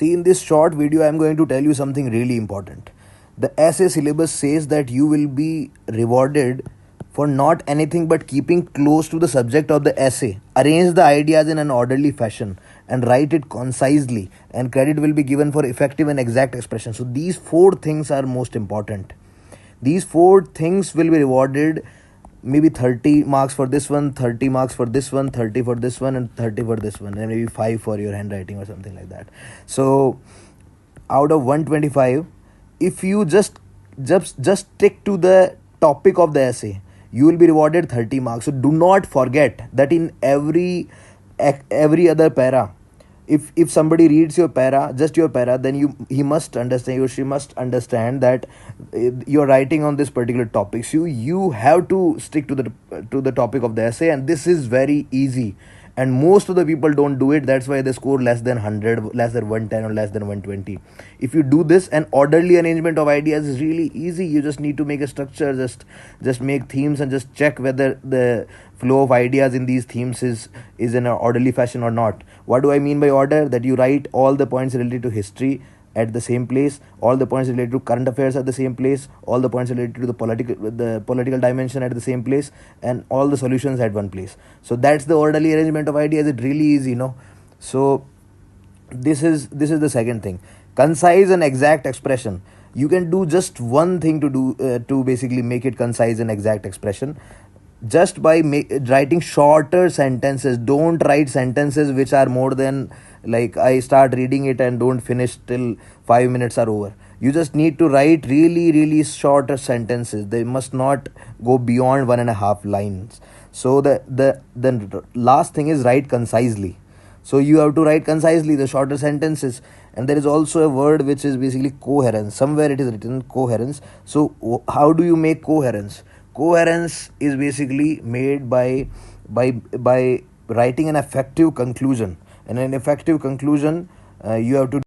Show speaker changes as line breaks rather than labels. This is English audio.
See, in this short video, I'm going to tell you something really important. The essay syllabus says that you will be rewarded for not anything but keeping close to the subject of the essay. Arrange the ideas in an orderly fashion and write it concisely, and credit will be given for effective and exact expression. So, these four things are most important. These four things will be rewarded, maybe 30 marks for this one, 30 marks for this one, 30 for this one, and 30 for this one, and maybe 5 for your handwriting or something like that. So out of 125, if you just stick to the topic of the essay, you will be rewarded 30 marks. So do not forget that in every other para, if somebody reads your para, just your para, then he must understand, or she must understand that you're writing on this particular topic. So you have to stick to the topic of the essay, and this is very easy, and most of the people don't do it. That's why they score less than 100, less than 110, or less than 120. If you do this, an orderly arrangement of ideas is really easy. You just need to make a structure, just make themes, and just check whether the flow of ideas in these themes is in an orderly fashion or not. What do I mean by order? That you write all the points related to history at the same place, all the points related to current affairs at the same place, all the points related to the political dimension at the same place, and all the solutions at one place. So that's the orderly arrangement of ideas. It's really easy, So this is the second thing: concise and exact expression. You can do just one thing to basically make it concise and exact expression, just by writing shorter sentences. Don't write sentences which are more than, like, I start reading it and don't finish till 5 minutes are over. You just need to write really shorter sentences. They must not go beyond 1.5 lines. So the last thing is write concisely. So you have to write concisely the shorter sentences. And there is also a word which is basically coherence. Somewhere it is written coherence. So how do you make coherence? Coherence is basically made by writing an effective conclusion. And an effective conclusion, you have to